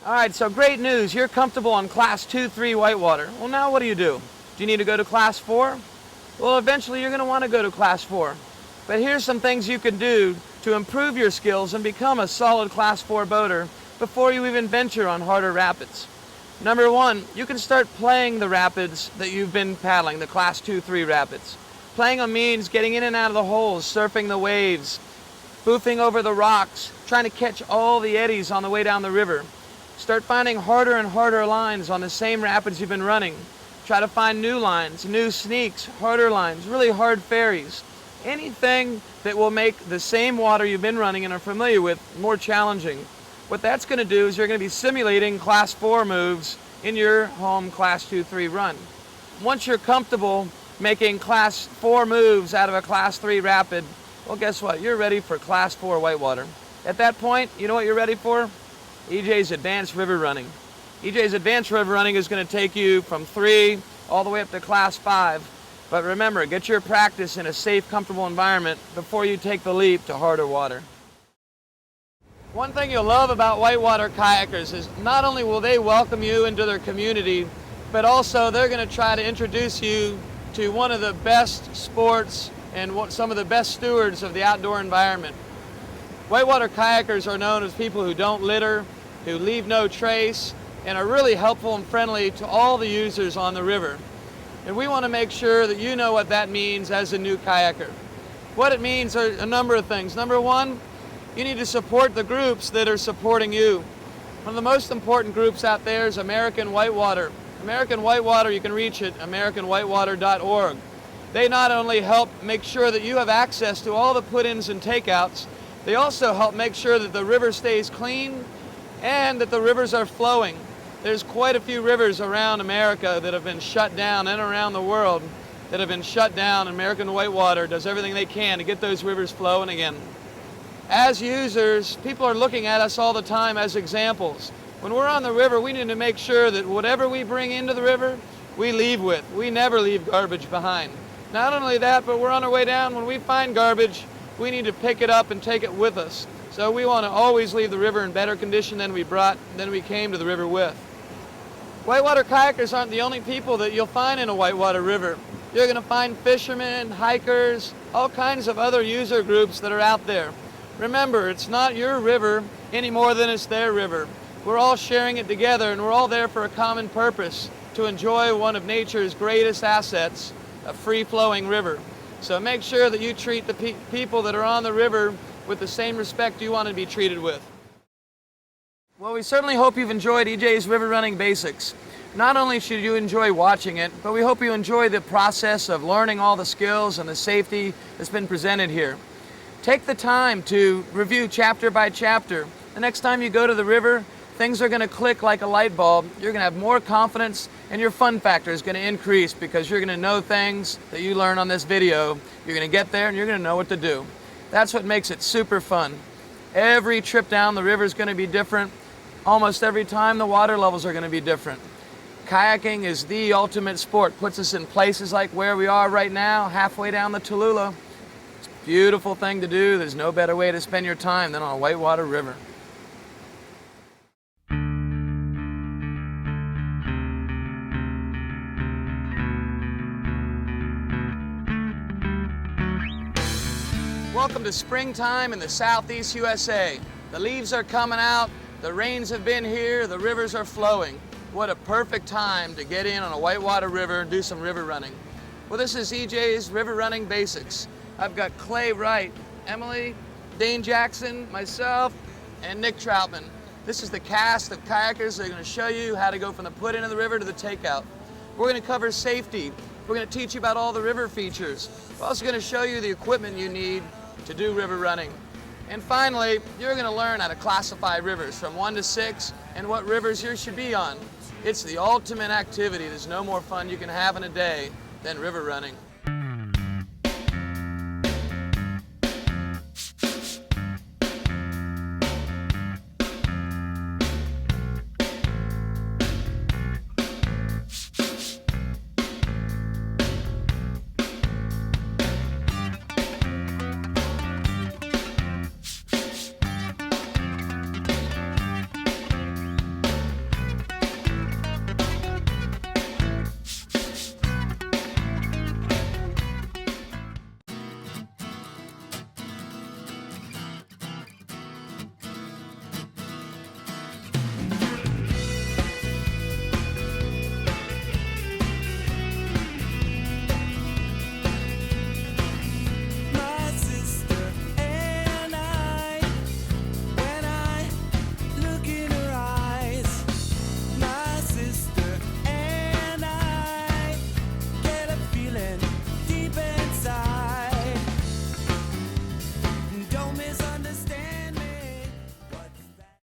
All right, so great news. You're comfortable on Class 2-3 whitewater. Well, now what do? Do you need to go to Class 4? Well, eventually you're going to want to go to Class 4. But here's some things you can do to improve your skills and become a solid Class 4 boater before you even venture on harder rapids. Number one, you can start playing the rapids that you've been paddling, the Class 2-3 rapids. Playing them means getting in and out of the holes, surfing the waves, boofing over the rocks, trying to catch all the eddies on the way down the river. Start finding harder and harder lines on the same rapids you've been running. Try to find new lines, new sneaks, harder lines, really hard ferries. Anything that will make the same water you've been running and are familiar with more challenging. What that's going to do is you're going to be simulating Class 4 moves in your home Class 2-3 run. Once you're comfortable making Class 4 moves out of a Class 3 rapid, well, guess what? You're ready for Class 4 whitewater. At that point, you know what you're ready for? EJ's Advanced River Running. EJ's Advanced River Running is going to take you from 3 all the way up to Class 5. But remember, get your practice in a safe, comfortable environment before you take the leap to harder water. One thing you'll love about whitewater kayakers is not only will they welcome you into their community, but also they're going to try to introduce you to one of the best sports and some of the best stewards of the outdoor environment. Whitewater kayakers are known as people who don't litter, who leave no trace, and are really helpful and friendly to all the users on the river. And we want to make sure that you know what that means as a new kayaker. What it means are a number of things. Number one, you need to support the groups that are supporting you. One of the most important groups out there is American Whitewater. American Whitewater, you can reach at americanwhitewater.org. They not only help make sure that you have access to all the put-ins and takeouts, they also help make sure that the river stays clean and that the rivers are flowing. There's quite a few rivers around America that have been shut down and around the world that have been shut down. American Whitewater does everything they can to get those rivers flowing again. As users, people are looking at us all the time as examples. When we're on the river, we need to make sure that whatever we bring into the river, we leave with. We never leave garbage behind. Not only that, but we're on our way down. When we find garbage, we need to pick it up and take it with us. So we want to always leave the river in better condition than we came to the river with. Whitewater kayakers aren't the only people that you'll find in a whitewater river. You're going to find fishermen, hikers, all kinds of other user groups that are out there. Remember, it's not your river any more than it's their river. We're all sharing it together, and we're all there for a common purpose, to enjoy one of nature's greatest assets, a free-flowing river. So make sure that you treat the people that are on the river with the same respect you want to be treated with. Well, we certainly hope you've enjoyed EJ's River Running Basics. Not only should you enjoy watching it, but we hope you enjoy the process of learning all the skills and the safety that's been presented here. Take the time to review chapter by chapter. The next time you go to the river, things are going to click like a light bulb. You're going to have more confidence, and your fun factor is going to increase because you're going to know things that you learn on this video. You're going to get there and you're going to know what to do. That's what makes it super fun. Every trip down the river is going to be different. Almost every time the water levels are going to be different. Kayaking is the ultimate sport. Puts us in places like where we are right now, halfway down the Tallulah. It's a beautiful thing to do. There's no better way to spend your time than on a whitewater river. Welcome to springtime in the southeast USA. The leaves are coming out, the rains have been here, the rivers are flowing. What a perfect time to get in on a whitewater river and do some river running. Well, this is EJ's River Running Basics. I've got Clay Wright, Emily, Dane Jackson, myself, and Nick Troutman. This is the cast of kayakers that are going to show you how to go from the put into the river to the takeout. We're going to cover safety. We're going to teach you about all the river features. We're also going to show you the equipment you need to do river running. And finally, you're going to learn how to classify rivers from 1 to 6 and what rivers you should be on. It's the ultimate activity. There's no more fun you can have in a day than river running.